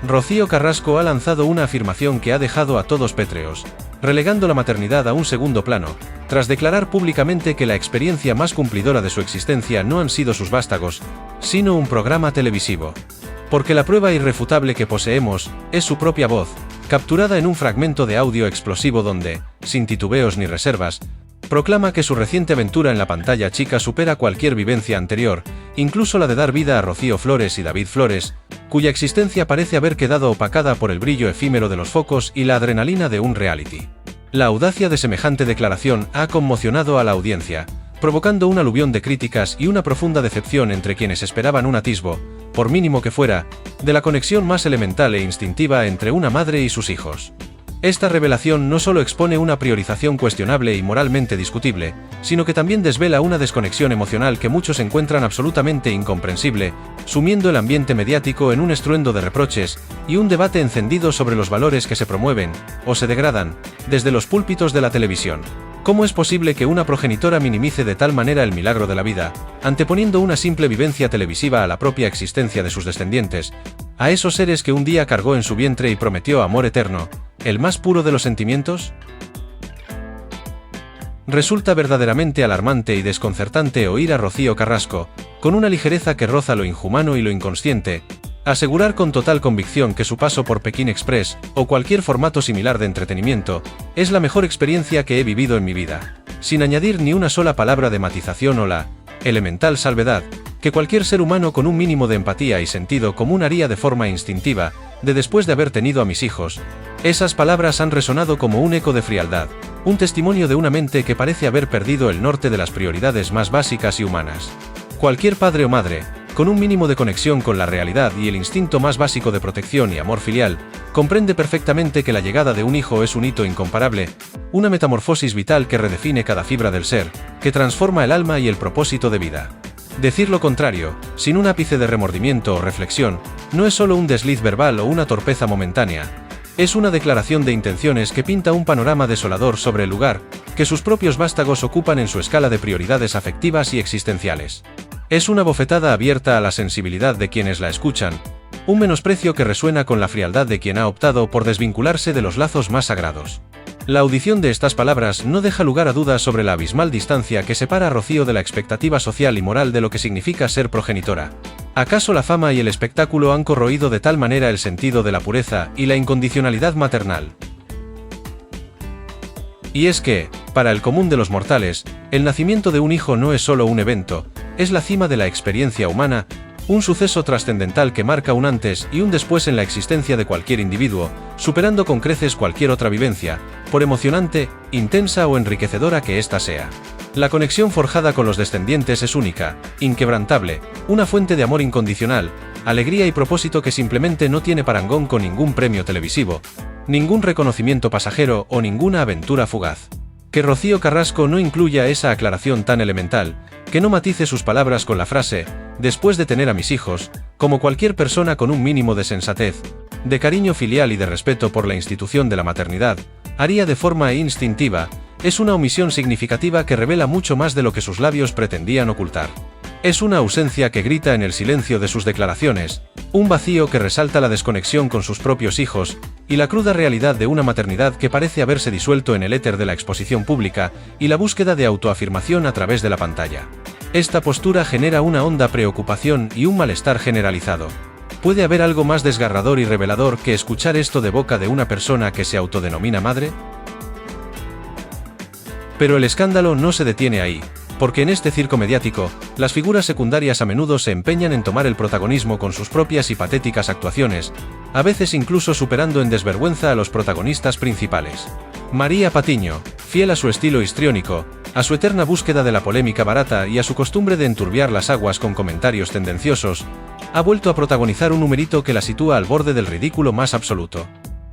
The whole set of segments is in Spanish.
Rocío Carrasco ha lanzado una afirmación que ha dejado a todos pétreos, relegando la maternidad a un segundo plano, tras declarar públicamente que la experiencia más cumplidora de su existencia no han sido sus vástagos, sino un programa televisivo. Porque la prueba irrefutable que poseemos es su propia voz, capturada en un fragmento de audio explosivo donde, sin titubeos ni reservas, proclama que su reciente aventura en la pantalla chica supera cualquier vivencia anterior, incluso la de dar vida a Rocío Flores y David Flores, cuya existencia parece haber quedado opacada por el brillo efímero de los focos y la adrenalina de un reality. La audacia de semejante declaración ha conmocionado a la audiencia, provocando un aluvión de críticas y una profunda decepción entre quienes esperaban un atisbo, por mínimo que fuera, de la conexión más elemental e instintiva entre una madre y sus hijos. Esta revelación no solo expone una priorización cuestionable y moralmente discutible, sino que también desvela una desconexión emocional que muchos encuentran absolutamente incomprensible, sumiendo el ambiente mediático en un estruendo de reproches y un debate encendido sobre los valores que se promueven, o se degradan, desde los púlpitos de la televisión. ¿Cómo es posible que una progenitora minimice de tal manera el milagro de la vida, anteponiendo una simple vivencia televisiva a la propia existencia de sus descendientes, a esos seres que un día cargó en su vientre y prometió amor eterno, el más puro de los sentimientos? Resulta verdaderamente alarmante y desconcertante oír a Rocío Carrasco, con una ligereza que roza lo inhumano y lo inconsciente, asegurar con total convicción que su paso por Pekín Express, o cualquier formato similar de entretenimiento, es la mejor experiencia que he vivido en mi vida, sin añadir ni una sola palabra de matización o la elemental salvedad que cualquier ser humano con un mínimo de empatía y sentido común haría de forma instintiva, de después de haber tenido a mis hijos. Esas palabras han resonado como un eco de frialdad, un testimonio de una mente que parece haber perdido el norte de las prioridades más básicas y humanas. Cualquier padre o madre, con un mínimo de conexión con la realidad y el instinto más básico de protección y amor filial, comprende perfectamente que la llegada de un hijo es un hito incomparable, una metamorfosis vital que redefine cada fibra del ser, que transforma el alma y el propósito de vida. Decir lo contrario, sin un ápice de remordimiento o reflexión, no es solo un desliz verbal o una torpeza momentánea, es una declaración de intenciones que pinta un panorama desolador sobre el lugar que sus propios vástagos ocupan en su escala de prioridades afectivas y existenciales. Es una bofetada abierta a la sensibilidad de quienes la escuchan, un menosprecio que resuena con la frialdad de quien ha optado por desvincularse de los lazos más sagrados. La audición de estas palabras no deja lugar a dudas sobre la abismal distancia que separa a Rocío de la expectativa social y moral de lo que significa ser progenitora. ¿Acaso la fama y el espectáculo han corroído de tal manera el sentido de la pureza y la incondicionalidad maternal? Y es que, para el común de los mortales, el nacimiento de un hijo no es solo un evento, es la cima de la experiencia humana, un suceso trascendental que marca un antes y un después en la existencia de cualquier individuo, superando con creces cualquier otra vivencia, por emocionante, intensa o enriquecedora que ésta sea. La conexión forjada con los descendientes es única, inquebrantable, una fuente de amor incondicional, alegría y propósito que simplemente no tiene parangón con ningún premio televisivo, ningún reconocimiento pasajero o ninguna aventura fugaz. Que Rocío Carrasco no incluya esa aclaración tan elemental, que no matice sus palabras con la frase, después de tener a mis hijos, como cualquier persona con un mínimo de sensatez, de cariño filial y de respeto por la institución de la maternidad, haría de forma instintiva, es una omisión significativa que revela mucho más de lo que sus labios pretendían ocultar. Es una ausencia que grita en el silencio de sus declaraciones, un vacío que resalta la desconexión con sus propios hijos, y la cruda realidad de una maternidad que parece haberse disuelto en el éter de la exposición pública y la búsqueda de autoafirmación a través de la pantalla. Esta postura genera una honda preocupación y un malestar generalizado. ¿Puede haber algo más desgarrador y revelador que escuchar esto de boca de una persona que se autodenomina madre? Pero el escándalo no se detiene ahí, porque en este circo mediático, las figuras secundarias a menudo se empeñan en tomar el protagonismo con sus propias y patéticas actuaciones, a veces incluso superando en desvergüenza a los protagonistas principales. María Patiño, fiel a su estilo histriónico, a su eterna búsqueda de la polémica barata y a su costumbre de enturbiar las aguas con comentarios tendenciosos, ha vuelto a protagonizar un numerito que la sitúa al borde del ridículo más absoluto.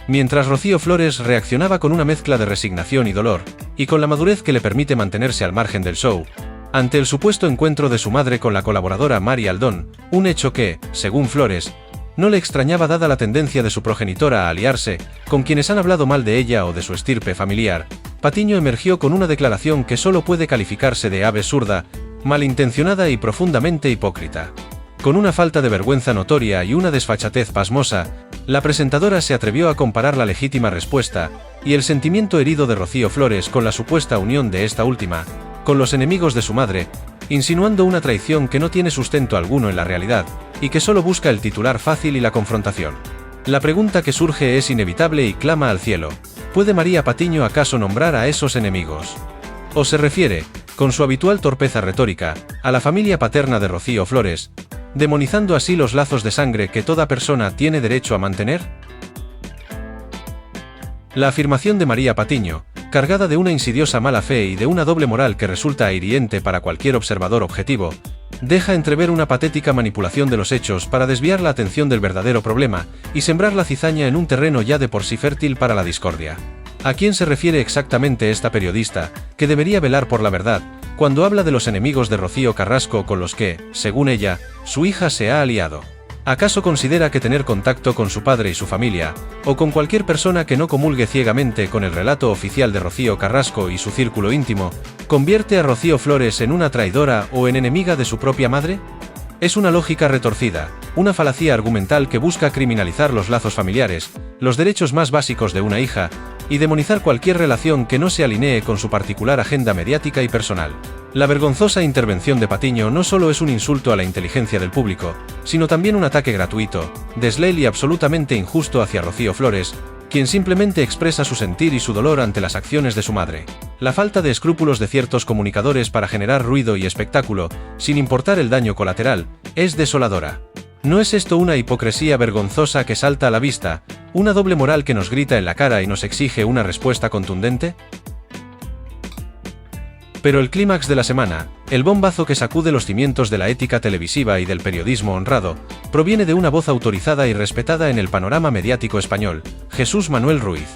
Mientras Rocío Flores reaccionaba con una mezcla de resignación y dolor, y con la madurez que le permite mantenerse al margen del show, ante el supuesto encuentro de su madre con la colaboradora Mari Aldón, un hecho que, según Flores, no le extrañaba dada la tendencia de su progenitora a aliarse con quienes han hablado mal de ella o de su estirpe familiar, Patiño emergió con una declaración que solo puede calificarse de absurda, malintencionada y profundamente hipócrita. Con una falta de vergüenza notoria y una desfachatez pasmosa, La presentadora se atrevió a comparar la legítima respuesta y el sentimiento herido de Rocío Flores con la supuesta unión de esta última con los enemigos de su madre, insinuando una traición que no tiene sustento alguno en la realidad y que solo busca el titular fácil y la confrontación. La pregunta que surge es inevitable y clama al cielo: ¿puede María Patiño acaso nombrar a esos enemigos? ¿O se refiere, con su habitual torpeza retórica, a la familia paterna de Rocío Flores, demonizando así los lazos de sangre que toda persona tiene derecho a mantener? La afirmación de María Patiño, cargada de una insidiosa mala fe y de una doble moral que resulta hiriente para cualquier observador objetivo, deja entrever una patética manipulación de los hechos para desviar la atención del verdadero problema y sembrar la cizaña en un terreno ya de por sí fértil para la discordia. ¿A quién se refiere exactamente esta periodista, que debería velar por la verdad, cuando habla de los enemigos de Rocío Carrasco con los que, según ella, su hija se ha aliado? ¿Acaso considera que tener contacto con su padre y su familia, o con cualquier persona que no comulgue ciegamente con el relato oficial de Rocío Carrasco y su círculo íntimo, convierte a Rocío Flores en una traidora o en enemiga de su propia madre? Es una lógica retorcida, una falacia argumental que busca criminalizar los lazos familiares, los derechos más básicos de una hija, y demonizar cualquier relación que no se alinee con su particular agenda mediática y personal. La vergonzosa intervención de Patiño no solo es un insulto a la inteligencia del público, sino también un ataque gratuito, desleal y absolutamente injusto hacia Rocío Flores, quien simplemente expresa su sentir y su dolor ante las acciones de su madre. La falta de escrúpulos de ciertos comunicadores para generar ruido y espectáculo, sin importar el daño colateral, es desoladora. ¿No es esto una hipocresía vergonzosa que salta a la vista, una doble moral que nos grita en la cara y nos exige una respuesta contundente? Pero el clímax de la semana, el bombazo que sacude los cimientos de la ética televisiva y del periodismo honrado, proviene de una voz autorizada y respetada en el panorama mediático español: Jesús Manuel Ruiz.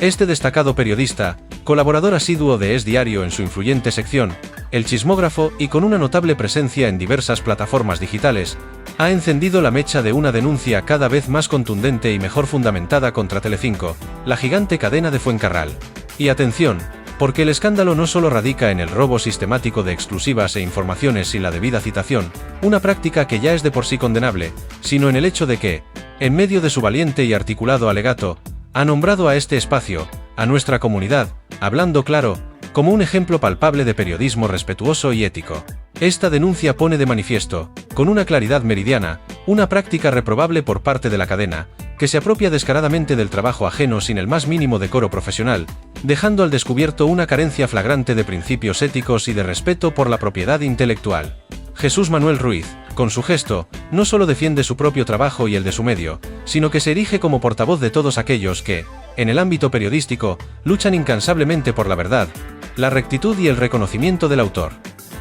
Este destacado periodista, colaborador asiduo de Es Diario en su influyente sección, El Chismógrafo, y con una notable presencia en diversas plataformas digitales, ha encendido la mecha de una denuncia cada vez más contundente y mejor fundamentada contra Telecinco, la gigante cadena de Fuencarral. Y atención, porque el escándalo no solo radica en el robo sistemático de exclusivas e informaciones sin la debida citación, una práctica que ya es de por sí condenable, sino en el hecho de que, en medio de su valiente y articulado alegato, ha nombrado a este espacio, a nuestra comunidad, hablando claro, como un ejemplo palpable de periodismo respetuoso y ético. Esta denuncia pone de manifiesto, con una claridad meridiana, una práctica reprobable por parte de la cadena, que se apropia descaradamente del trabajo ajeno sin el más mínimo decoro profesional, dejando al descubierto una carencia flagrante de principios éticos y de respeto por la propiedad intelectual. Jesús Manuel Ruiz, con su gesto, no solo defiende su propio trabajo y el de su medio, sino que se erige como portavoz de todos aquellos que, en el ámbito periodístico, luchan incansablemente por la verdad, la rectitud y el reconocimiento del autor.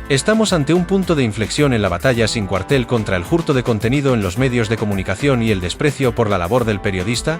¿Estamos ante un punto de inflexión en la batalla sin cuartel contra el hurto de contenido en los medios de comunicación y el desprecio por la labor del periodista?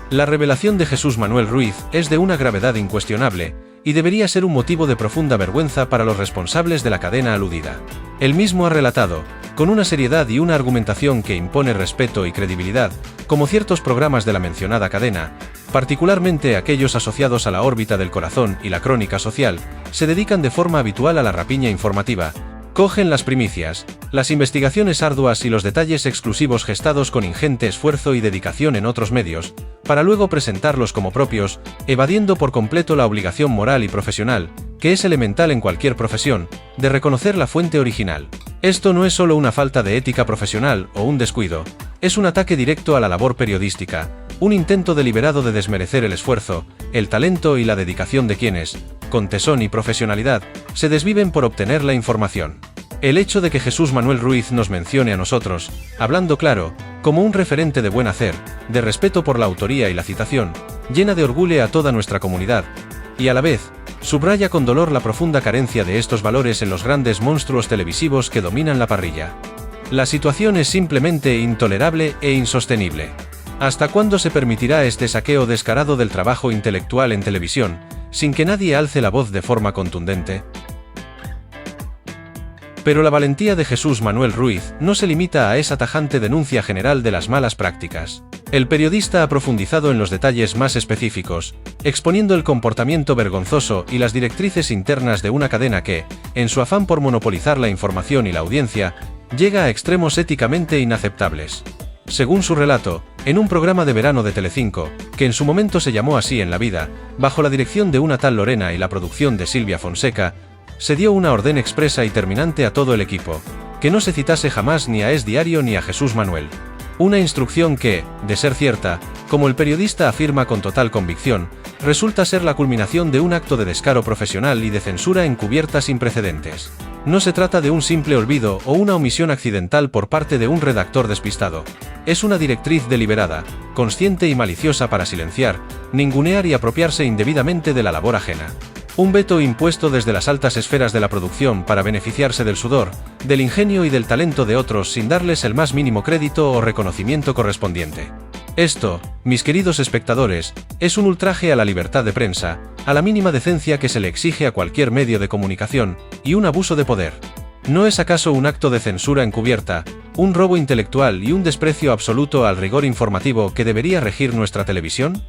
La revelación de Jesús Manuel Ruiz es de una gravedad incuestionable, y debería ser un motivo de profunda vergüenza para los responsables de la cadena aludida. Él mismo ha relatado, con una seriedad y una argumentación que impone respeto y credibilidad, como ciertos programas de la mencionada cadena, particularmente aquellos asociados a La órbita del corazón y La crónica social, se dedican de forma habitual a la rapiña informativa, cogen las primicias, las investigaciones arduas y los detalles exclusivos gestados con ingente esfuerzo y dedicación en otros medios, para luego presentarlos como propios, evadiendo por completo la obligación moral y profesional, que es elemental en cualquier profesión, de reconocer la fuente original. Esto no es solo una falta de ética profesional o un descuido, es un ataque directo a la labor periodística, un intento deliberado de desmerecer el esfuerzo, el talento y la dedicación de quienes, con tesón y profesionalidad, se desviven por obtener la información. El hecho de que Jesús Manuel Ruiz nos mencione a nosotros, hablando claro, como un referente de buen hacer, de respeto por la autoría y la citación, llena de orgullo a toda nuestra comunidad, y a la vez, subraya con dolor la profunda carencia de estos valores en los grandes monstruos televisivos que dominan la parrilla. La situación es simplemente intolerable e insostenible. ¿Hasta cuándo se permitirá este saqueo descarado del trabajo intelectual en televisión, sin que nadie alce la voz de forma contundente? Pero la valentía de Jesús Manuel Ruiz no se limita a esa tajante denuncia general de las malas prácticas. El periodista ha profundizado en los detalles más específicos, exponiendo el comportamiento vergonzoso y las directrices internas de una cadena que, en su afán por monopolizar la información y la audiencia, llega a extremos éticamente inaceptables. Según su relato, en un programa de verano de Telecinco, que en su momento se llamó Así en la vida, bajo la dirección de una tal Lorena y la producción de Silvia Fonseca, se dio una orden expresa y terminante a todo el equipo, que no se citase jamás ni a Es Diario ni a Jesús Manuel. Una instrucción que, de ser cierta, como el periodista afirma con total convicción, resulta ser la culminación de un acto de descaro profesional y de censura encubierta sin precedentes. No se trata de un simple olvido o una omisión accidental por parte de un redactor despistado. Es una directriz deliberada, consciente y maliciosa para silenciar, ningunear y apropiarse indebidamente de la labor ajena. Un veto impuesto desde las altas esferas de la producción para beneficiarse del sudor, del ingenio y del talento de otros sin darles el más mínimo crédito o reconocimiento correspondiente. Esto, mis queridos espectadores, es un ultraje a la libertad de prensa, a la mínima decencia que se le exige a cualquier medio de comunicación, y un abuso de poder. ¿No es acaso un acto de censura encubierta, un robo intelectual y un desprecio absoluto al rigor informativo que debería regir nuestra televisión?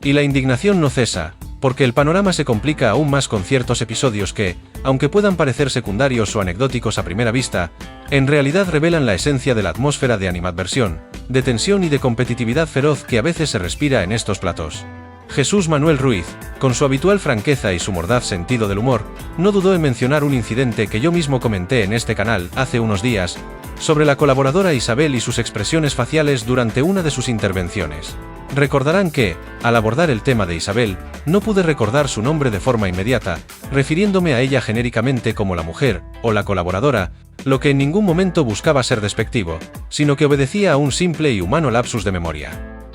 Y la indignación no cesa, porque el panorama se complica aún más con ciertos episodios que, aunque puedan parecer secundarios o anecdóticos a primera vista, en realidad revelan la esencia de la atmósfera de animadversión, de tensión y de competitividad feroz que a veces se respira en estos platos. Jesús Manuel Ruiz, con su habitual franqueza y su mordaz sentido del humor, no dudó en mencionar un incidente que yo mismo comenté en este canal hace unos días, sobre la colaboradora Isabel y sus expresiones faciales durante una de sus intervenciones. Recordarán que, al abordar el tema de Isabel, no pude recordar su nombre de forma inmediata, refiriéndome a ella genéricamente como la mujer, o la colaboradora, lo que en ningún momento buscaba ser despectivo, sino que obedecía a un simple y humano lapsus de memoria.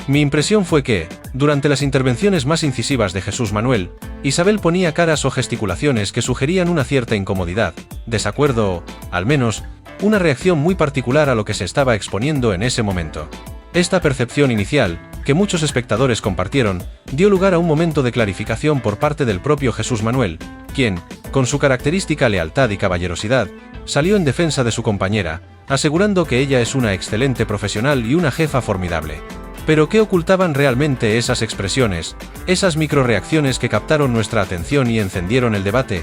Mi impresión fue que, durante las intervenciones más incisivas de Jesús Manuel, Isabel ponía caras o gesticulaciones que sugerían una cierta incomodidad, desacuerdo o, al menos, una reacción muy particular a lo que se estaba exponiendo en ese momento. Esta percepción inicial, que muchos espectadores compartieron, dio lugar a un momento de clarificación por parte del propio Jesús Manuel, quien, con su característica lealtad y caballerosidad, salió en defensa de su compañera, asegurando que ella es una excelente profesional y una jefa formidable. Pero ¿qué ocultaban realmente esas expresiones, esas microreacciones que captaron nuestra atención y encendieron el debate?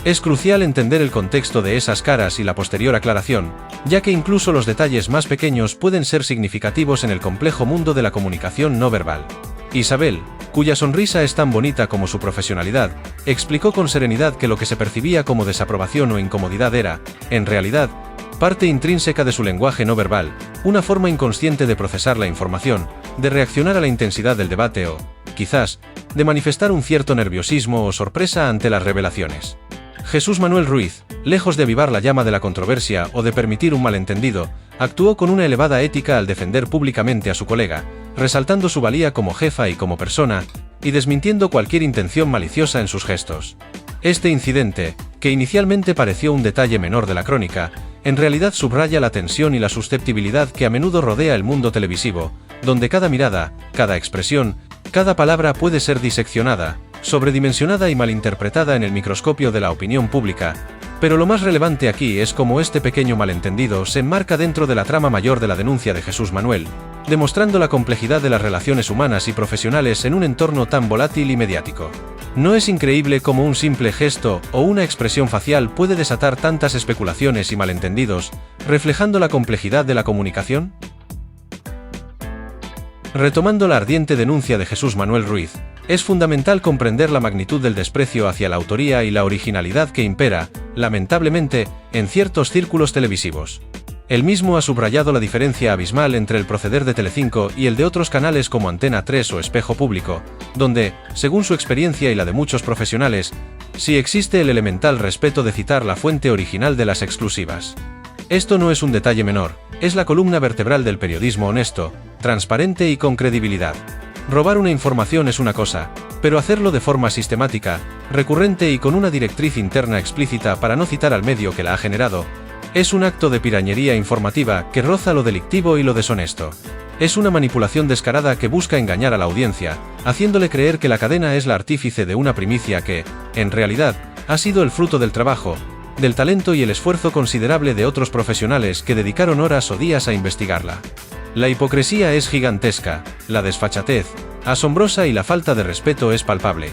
Es crucial entender el contexto de esas caras y la posterior aclaración, ya que incluso los detalles más pequeños pueden ser significativos en el complejo mundo de la comunicación no verbal. Isabel, cuya sonrisa es tan bonita como su profesionalidad, explicó con serenidad que lo que se percibía como desaprobación o incomodidad era, en realidad, parte intrínseca de su lenguaje no verbal, una forma inconsciente de procesar la información, de reaccionar a la intensidad del debate o, quizás, de manifestar un cierto nerviosismo o sorpresa ante las revelaciones. Jesús Manuel Ruiz, lejos de avivar la llama de la controversia o de permitir un malentendido, actuó con una elevada ética al defender públicamente a su colega, resaltando su valía como jefa y como persona, y desmintiendo cualquier intención maliciosa en sus gestos. Este incidente, que inicialmente pareció un detalle menor de la crónica, en realidad subraya la tensión y la susceptibilidad que a menudo rodea el mundo televisivo, donde cada mirada, cada expresión, cada palabra puede ser diseccionada, sobredimensionada y malinterpretada en el microscopio de la opinión pública, pero lo más relevante aquí es cómo este pequeño malentendido se enmarca dentro de la trama mayor de la denuncia de Jesús Manuel, demostrando la complejidad de las relaciones humanas y profesionales en un entorno tan volátil y mediático. ¿No es increíble cómo un simple gesto o una expresión facial puede desatar tantas especulaciones y malentendidos, reflejando la complejidad de la comunicación? Retomando la ardiente denuncia de Jesús Manuel Ruiz, es fundamental comprender la magnitud del desprecio hacia la autoría y la originalidad que impera, lamentablemente, en ciertos círculos televisivos. Él mismo ha subrayado la diferencia abismal entre el proceder de Telecinco y el de otros canales como Antena 3 o Espejo Público, donde, según su experiencia y la de muchos profesionales, sí existe el elemental respeto de citar la fuente original de las exclusivas. Esto no es un detalle menor, es la columna vertebral del periodismo honesto, transparente y con credibilidad. Robar una información es una cosa, pero hacerlo de forma sistemática, recurrente y con una directriz interna explícita para no citar al medio que la ha generado, es un acto de pirañería informativa que roza lo delictivo y lo deshonesto. Es una manipulación descarada que busca engañar a la audiencia, haciéndole creer que la cadena es la artífice de una primicia que, en realidad, ha sido el fruto del trabajo, del talento y el esfuerzo considerable de otros profesionales que dedicaron horas o días a investigarla. La hipocresía es gigantesca, la desfachatez, asombrosa y la falta de respeto es palpable.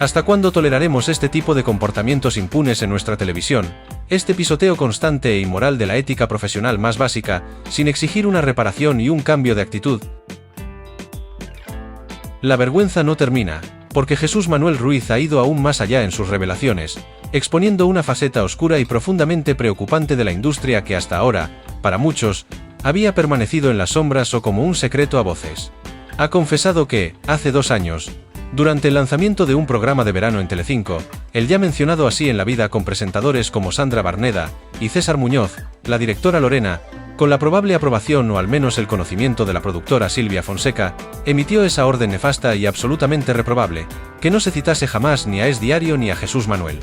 ¿Hasta cuándo toleraremos este tipo de comportamientos impunes en nuestra televisión, Este pisoteo constante e inmoral de la ética profesional más básica, sin exigir una reparación y un cambio de actitud. La vergüenza no termina, porque Jesús Manuel Ruiz ha ido aún más allá en sus revelaciones, exponiendo una faceta oscura y profundamente preocupante de la industria que hasta ahora, para muchos, había permanecido en las sombras o como un secreto a voces. Ha confesado que, hace 2 años, durante el lanzamiento de un programa de verano en Telecinco, el ya mencionado Así en la vida con presentadores como Sandra Barneda y César Muñoz, la directora Lorena, con la probable aprobación o al menos el conocimiento de la productora Silvia Fonseca, emitió esa orden nefasta y absolutamente reprobable, que no se citase jamás ni a Es Diario ni a Jesús Manuel.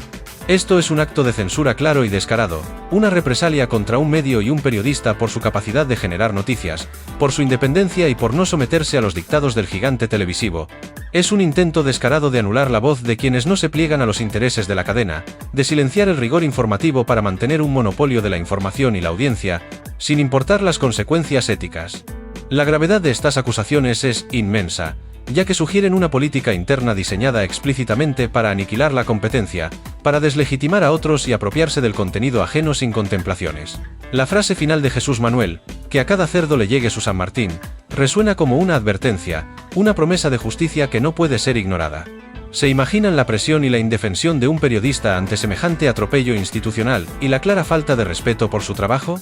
Esto es un acto de censura claro y descarado, una represalia contra un medio y un periodista por su capacidad de generar noticias, por su independencia y por no someterse a los dictados del gigante televisivo. Es un intento descarado de anular la voz de quienes no se pliegan a los intereses de la cadena, de silenciar el rigor informativo para mantener un monopolio de la información y la audiencia, sin importar las consecuencias éticas. La gravedad de estas acusaciones es inmensa, ya que sugieren una política interna diseñada explícitamente para aniquilar la competencia, para deslegitimar a otros y apropiarse del contenido ajeno sin contemplaciones. La frase final de Jesús Manuel, que a cada cerdo le llegue su San Martín, resuena como una advertencia, una promesa de justicia que no puede ser ignorada. ¿Se imaginan la presión y la indefensión de un periodista ante semejante atropello institucional y la clara falta de respeto por su trabajo?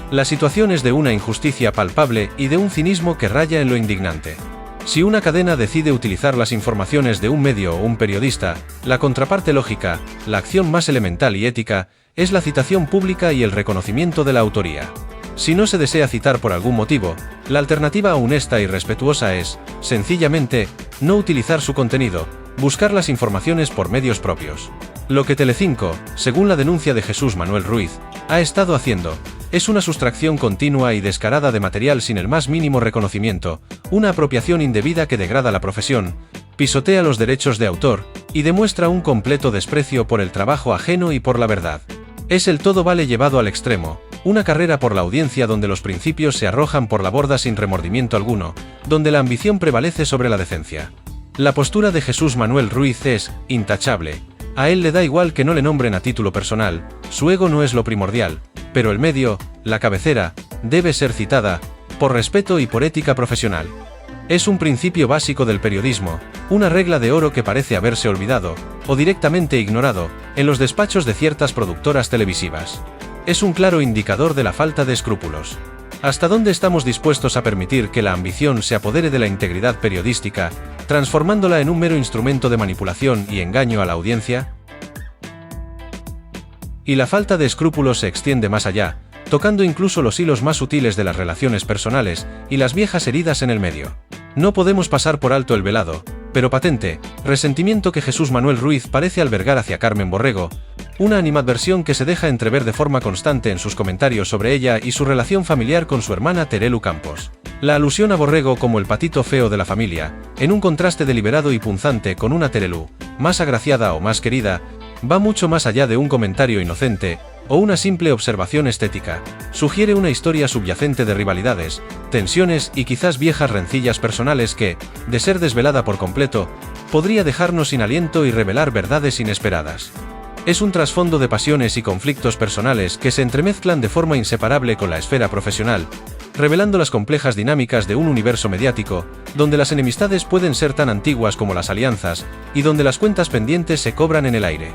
La situación es de una injusticia palpable y de un cinismo que raya en lo indignante. Si una cadena decide utilizar las informaciones de un medio o un periodista, la contraparte lógica, la acción más elemental y ética, es la citación pública y el reconocimiento de la autoría. Si no se desea citar por algún motivo, la alternativa honesta y respetuosa es, sencillamente, no utilizar su contenido, buscar las informaciones por medios propios. Lo que Telecinco, según la denuncia de Jesús Manuel Ruiz, ha estado haciendo, es una sustracción continua y descarada de material sin el más mínimo reconocimiento, una apropiación indebida que degrada la profesión, pisotea los derechos de autor, y demuestra un completo desprecio por el trabajo ajeno y por la verdad. Es el todo vale llevado al extremo, una carrera por la audiencia donde los principios se arrojan por la borda sin remordimiento alguno, donde la ambición prevalece sobre la decencia. La postura de Jesús Manuel Ruiz es intachable. A él le da igual que no le nombren a título personal, su ego no es lo primordial, pero el medio, la cabecera, debe ser citada, por respeto y por ética profesional. Es un principio básico del periodismo, una regla de oro que parece haberse olvidado, o directamente ignorado, en los despachos de ciertas productoras televisivas. Es un claro indicador de la falta de escrúpulos. ¿Hasta dónde estamos dispuestos a permitir que la ambición se apodere de la integridad periodística, transformándola en un mero instrumento de manipulación y engaño a la audiencia? Y la falta de escrúpulos se extiende más allá, tocando incluso los hilos más sutiles de las relaciones personales y las viejas heridas en el medio. No podemos pasar por alto el velado, pero patente, resentimiento que Jesús Manuel Ruiz parece albergar hacia Carmen Borrego, una animadversión que se deja entrever de forma constante en sus comentarios sobre ella y su relación familiar con su hermana Terelu Campos. La alusión a Borrego como el patito feo de la familia, en un contraste deliberado y punzante con una Terelu, más agraciada o más querida, va mucho más allá de un comentario inocente, o una simple observación estética. Sugiere una historia subyacente de rivalidades, tensiones y quizás viejas rencillas personales que, de ser desvelada por completo, podría dejarnos sin aliento y revelar verdades inesperadas. Es un trasfondo de pasiones y conflictos personales que se entremezclan de forma inseparable con la esfera profesional, revelando las complejas dinámicas de un universo mediático, donde las enemistades pueden ser tan antiguas como las alianzas, y donde las cuentas pendientes se cobran en el aire.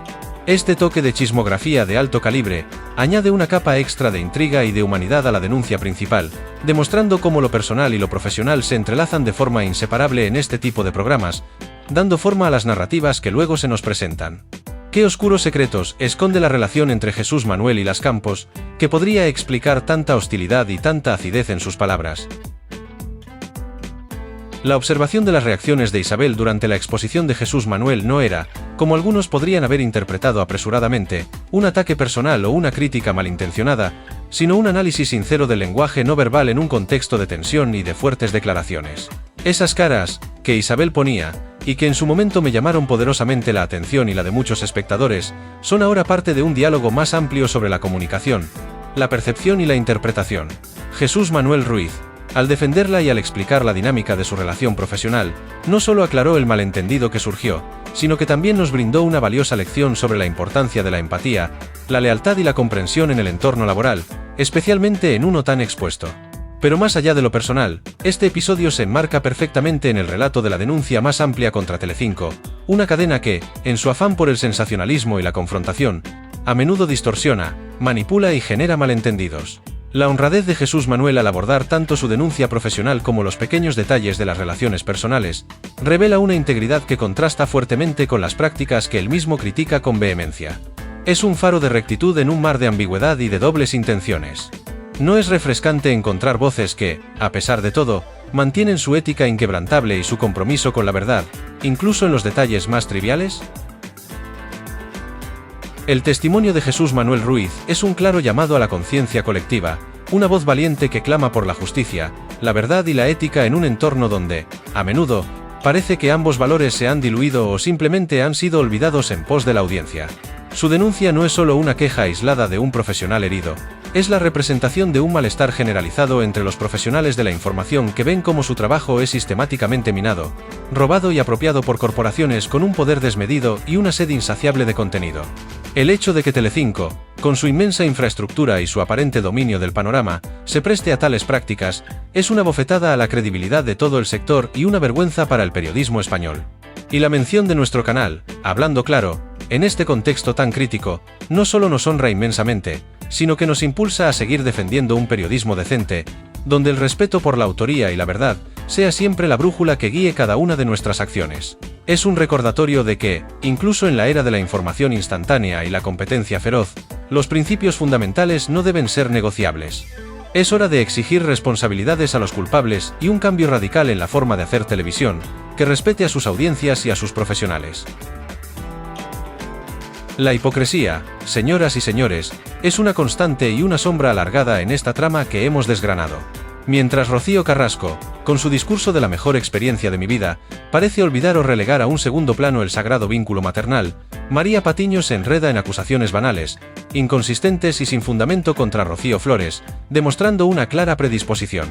Este toque de chismografía de alto calibre añade una capa extra de intriga y de humanidad a la denuncia principal, demostrando cómo lo personal y lo profesional se entrelazan de forma inseparable en este tipo de programas, dando forma a las narrativas que luego se nos presentan. ¿Qué oscuros secretos esconde la relación entre Jesús Manuel y las Campos, que podría explicar tanta hostilidad y tanta acidez en sus palabras? La observación de las reacciones de Isabel durante la exposición de Jesús Manuel no era, como algunos podrían haber interpretado apresuradamente, un ataque personal o una crítica malintencionada, sino un análisis sincero del lenguaje no verbal en un contexto de tensión y de fuertes declaraciones. Esas caras, que Isabel ponía, y que en su momento me llamaron poderosamente la atención y la de muchos espectadores, son ahora parte de un diálogo más amplio sobre la comunicación, la percepción y la interpretación. Jesús Manuel Ruiz, Al defenderla y al explicar la dinámica de su relación profesional, no solo aclaró el malentendido que surgió, sino que también nos brindó una valiosa lección sobre la importancia de la empatía, la lealtad y la comprensión en el entorno laboral, especialmente en uno tan expuesto. Pero más allá de lo personal, este episodio se enmarca perfectamente en el relato de la denuncia más amplia contra Telecinco, una cadena que, en su afán por el sensacionalismo y la confrontación, a menudo distorsiona, manipula y genera malentendidos. La honradez de Jesús Manuel al abordar tanto su denuncia profesional como los pequeños detalles de las relaciones personales, revela una integridad que contrasta fuertemente con las prácticas que él mismo critica con vehemencia. Es un faro de rectitud en un mar de ambigüedad y de dobles intenciones. ¿No es refrescante encontrar voces que, a pesar de todo, mantienen su ética inquebrantable y su compromiso con la verdad, incluso en los detalles más triviales? El testimonio de Jesús Manuel Ruiz es un claro llamado a la conciencia colectiva, una voz valiente que clama por la justicia, la verdad y la ética en un entorno donde, a menudo, parece que ambos valores se han diluido o simplemente han sido olvidados en pos de la audiencia. Su denuncia no es solo una queja aislada de un profesional herido, es la representación de un malestar generalizado entre los profesionales de la información que ven cómo su trabajo es sistemáticamente minado, robado y apropiado por corporaciones con un poder desmedido y una sed insaciable de contenido. El hecho de que Telecinco, con su inmensa infraestructura y su aparente dominio del panorama, se preste a tales prácticas, es una bofetada a la credibilidad de todo el sector y una vergüenza para el periodismo español. Y la mención de nuestro canal, Hablando Claro, en este contexto tan crítico, no solo nos honra inmensamente, sino que nos impulsa a seguir defendiendo un periodismo decente, donde el respeto por la autoría y la verdad sea siempre la brújula que guíe cada una de nuestras acciones. Es un recordatorio de que, incluso en la era de la información instantánea y la competencia feroz, los principios fundamentales no deben ser negociables. Es hora de exigir responsabilidades a los culpables y un cambio radical en la forma de hacer televisión, que respete a sus audiencias y a sus profesionales. La hipocresía, señoras y señores, es una constante y una sombra alargada en esta trama que hemos desgranado. Mientras Rocío Carrasco, con su discurso de la mejor experiencia de mi vida, parece olvidar o relegar a un segundo plano el sagrado vínculo maternal, María Patiño se enreda en acusaciones banales, inconsistentes y sin fundamento contra Rocío Flores, demostrando una clara predisposición.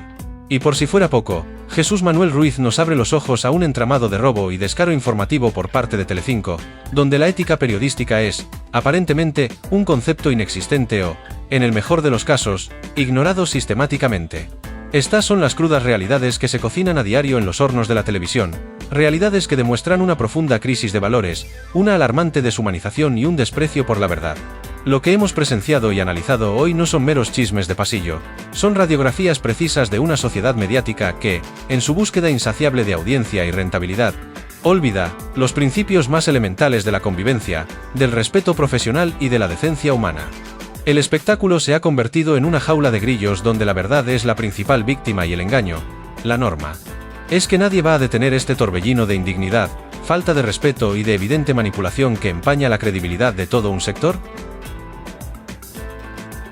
Y por si fuera poco, Jesús Manuel Ruiz nos abre los ojos a un entramado de robo y descaro informativo por parte de Telecinco, donde la ética periodística es, aparentemente, un concepto inexistente o, en el mejor de los casos, ignorado sistemáticamente. Estas son las crudas realidades que se cocinan a diario en los hornos de la televisión, realidades que demuestran una profunda crisis de valores, una alarmante deshumanización y un desprecio por la verdad. Lo que hemos presenciado y analizado hoy no son meros chismes de pasillo, son radiografías precisas de una sociedad mediática que, en su búsqueda insaciable de audiencia y rentabilidad, olvida los principios más elementales de la convivencia, del respeto profesional y de la decencia humana. El espectáculo se ha convertido en una jaula de grillos donde la verdad es la principal víctima y el engaño, la norma. ¿Es que nadie va a detener este torbellino de indignidad, falta de respeto y de evidente manipulación que empaña la credibilidad de todo un sector?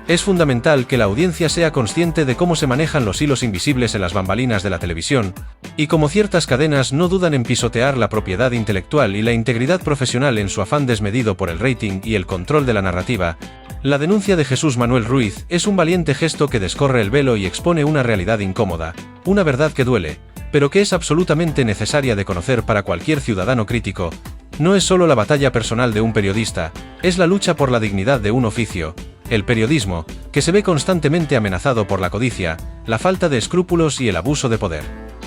Es fundamental que la audiencia sea consciente de cómo se manejan los hilos invisibles en las bambalinas de la televisión, y cómo ciertas cadenas no dudan en pisotear la propiedad intelectual y la integridad profesional en su afán desmedido por el rating y el control de la narrativa. La denuncia de Jesús Manuel Ruiz es un valiente gesto que descorre el velo y expone una realidad incómoda, una verdad que duele, pero que es absolutamente necesaria de conocer para cualquier ciudadano crítico. No es solo la batalla personal de un periodista, es la lucha por la dignidad de un oficio, el periodismo, que se ve constantemente amenazado por la codicia, la falta de escrúpulos y el abuso de poder.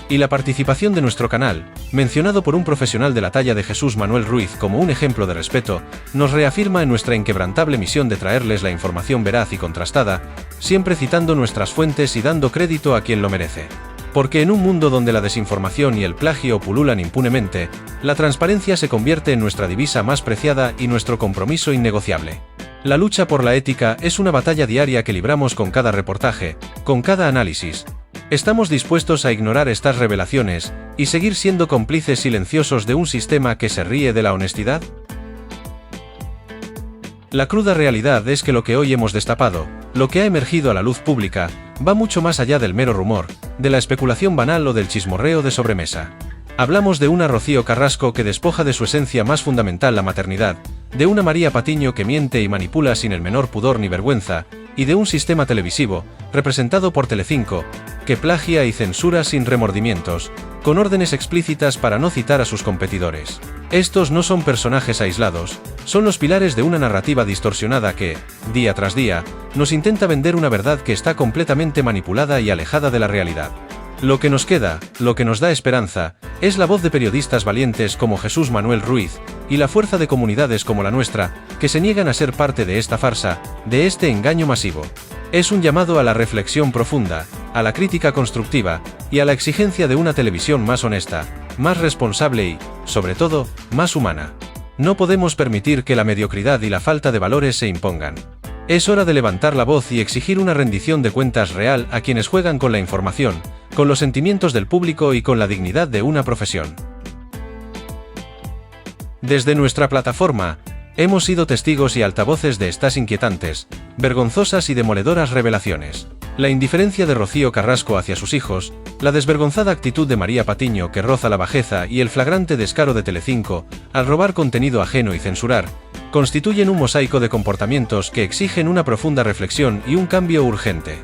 Y la participación de nuestro canal, mencionado por un profesional de la talla de Jesús Manuel Ruiz como un ejemplo de respeto, nos reafirma en nuestra inquebrantable misión de traerles la información veraz y contrastada, siempre citando nuestras fuentes y dando crédito a quien lo merece. Porque en un mundo donde la desinformación y el plagio pululan impunemente, la transparencia se convierte en nuestra divisa más preciada y nuestro compromiso innegociable. La lucha por la ética es una batalla diaria que libramos con cada reportaje, con cada análisis. ¿Estamos dispuestos a ignorar estas revelaciones y seguir siendo cómplices silenciosos de un sistema que se ríe de la honestidad? La cruda realidad es que lo que hoy hemos destapado, lo que ha emergido a la luz pública, va mucho más allá del mero rumor, de la especulación banal o del chismorreo de sobremesa. Hablamos de una Rocío Carrasco que despoja de su esencia más fundamental la maternidad, de una María Patiño que miente y manipula sin el menor pudor ni vergüenza, y de un sistema televisivo, representado por Telecinco, que plagia y censura sin remordimientos, con órdenes explícitas para no citar a sus competidores. Estos no son personajes aislados, son los pilares de una narrativa distorsionada que, día tras día, nos intenta vender una verdad que está completamente manipulada y alejada de la realidad. Lo que nos queda, lo que nos da esperanza, es la voz de periodistas valientes como Jesús Manuel Ruiz, y la fuerza de comunidades como la nuestra, que se niegan a ser parte de esta farsa, de este engaño masivo. Es un llamado a la reflexión profunda, a la crítica constructiva, y a la exigencia de una televisión más honesta, más responsable y, sobre todo, más humana. No podemos permitir que la mediocridad y la falta de valores se impongan. Es hora de levantar la voz y exigir una rendición de cuentas real a quienes juegan con la información, con los sentimientos del público y con la dignidad de una profesión. Desde nuestra plataforma, hemos sido testigos y altavoces de estas inquietantes, vergonzosas y demoledoras revelaciones. La indiferencia de Rocío Carrasco hacia sus hijos, la desvergonzada actitud de María Patiño que roza la bajeza y el flagrante descaro de Telecinco al robar contenido ajeno y censurar, constituyen un mosaico de comportamientos que exigen una profunda reflexión y un cambio urgente.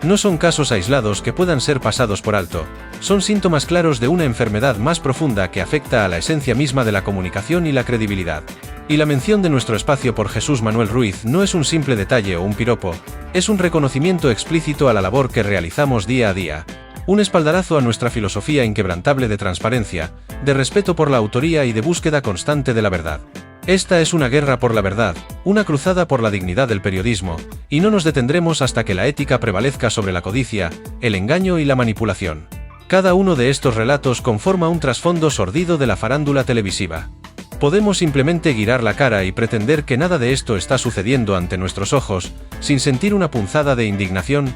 No son casos aislados que puedan ser pasados por alto, son síntomas claros de una enfermedad más profunda que afecta a la esencia misma de la comunicación y la credibilidad. Y la mención de nuestro espacio por Jesús Manuel Ruiz no es un simple detalle o un piropo, es un reconocimiento explícito a la labor que realizamos día a día. Un espaldarazo a nuestra filosofía inquebrantable de transparencia, de respeto por la autoría y de búsqueda constante de la verdad. Esta es una guerra por la verdad, una cruzada por la dignidad del periodismo, y no nos detendremos hasta que la ética prevalezca sobre la codicia, el engaño y la manipulación. Cada uno de estos relatos conforma un trasfondo sordido de la farándula televisiva. Podemos simplemente girar la cara y pretender que nada de esto está sucediendo ante nuestros ojos, sin sentir una punzada de indignación.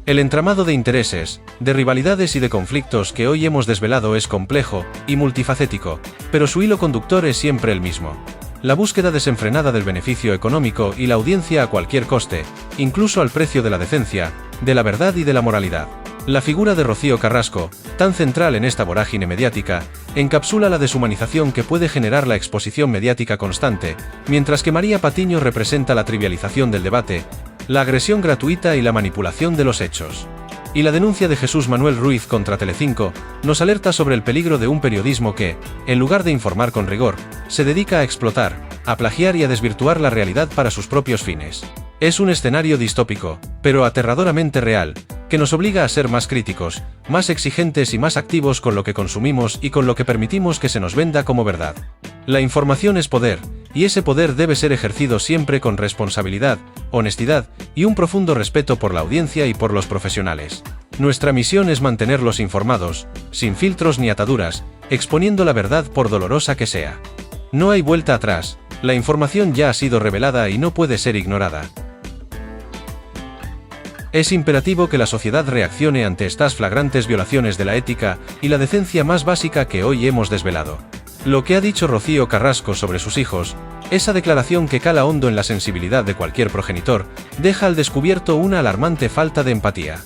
El entramado de intereses, de rivalidades y de conflictos que hoy hemos desvelado es complejo y multifacético, pero su hilo conductor es siempre el mismo. La búsqueda desenfrenada del beneficio económico y la audiencia a cualquier coste, incluso al precio de la decencia, de la verdad y de la moralidad. La figura de Rocío Carrasco, tan central en esta vorágine mediática, encapsula la deshumanización que puede generar la exposición mediática constante, mientras que María Patiño representa la trivialización del debate, la agresión gratuita y la manipulación de los hechos. Y la denuncia de Jesús Manuel Ruiz contra Telecinco nos alerta sobre el peligro de un periodismo que, en lugar de informar con rigor, se dedica a explotar, a plagiar y a desvirtuar la realidad para sus propios fines. Es un escenario distópico, pero aterradoramente real, que nos obliga a ser más críticos, más exigentes y más activos con lo que consumimos y con lo que permitimos que se nos venda como verdad. La información es poder, y ese poder debe ser ejercido siempre con responsabilidad, honestidad y un profundo respeto por la audiencia y por los profesionales. Nuestra misión es mantenerlos informados, sin filtros ni ataduras, exponiendo la verdad por dolorosa que sea. No hay vuelta atrás, la información ya ha sido revelada y no puede ser ignorada. Es imperativo que la sociedad reaccione ante estas flagrantes violaciones de la ética y la decencia más básica que hoy hemos desvelado. Lo que ha dicho Rocío Carrasco sobre sus hijos, esa declaración que cala hondo en la sensibilidad de cualquier progenitor, deja al descubierto una alarmante falta de empatía.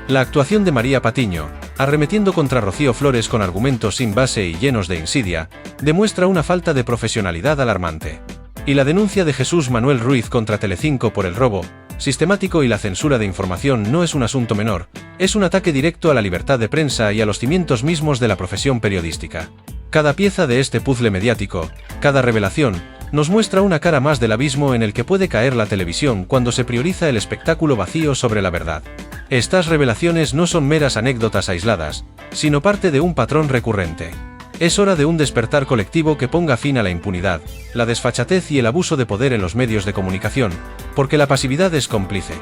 La actuación de María Patiño, arremetiendo contra Rocío Flores con argumentos sin base y llenos de insidia, demuestra una falta de profesionalidad alarmante. Y la denuncia de Jesús Manuel Ruiz contra Telecinco por el robo sistemático y la censura de información no es un asunto menor, es un ataque directo a la libertad de prensa y a los cimientos mismos de la profesión periodística. Cada pieza de este puzzle mediático, cada revelación, nos muestra una cara más del abismo en el que puede caer la televisión cuando se prioriza el espectáculo vacío sobre la verdad. Estas revelaciones no son meras anécdotas aisladas, sino parte de un patrón recurrente. Es hora de un despertar colectivo que ponga fin a la impunidad, la desfachatez y el abuso de poder en los medios de comunicación, porque la pasividad es cómplice.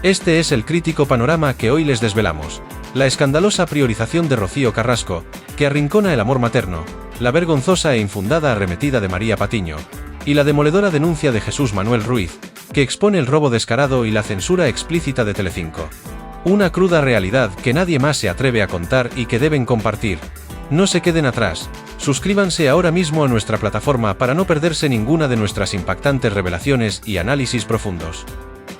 Este es el crítico panorama que hoy les desvelamos. La escandalosa priorización de Rocío Carrasco, que arrincona el amor materno, la vergonzosa e infundada arremetida de María Patiño, y la demoledora denuncia de Jesús Manuel Ruiz, que expone el robo descarado y la censura explícita de Telecinco. Una cruda realidad que nadie más se atreve a contar y que deben compartir. No se queden atrás, suscríbanse ahora mismo a nuestra plataforma para no perderse ninguna de nuestras impactantes revelaciones y análisis profundos.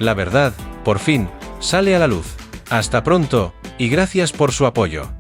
La verdad, por fin, sale a la luz. Hasta pronto, y gracias por su apoyo.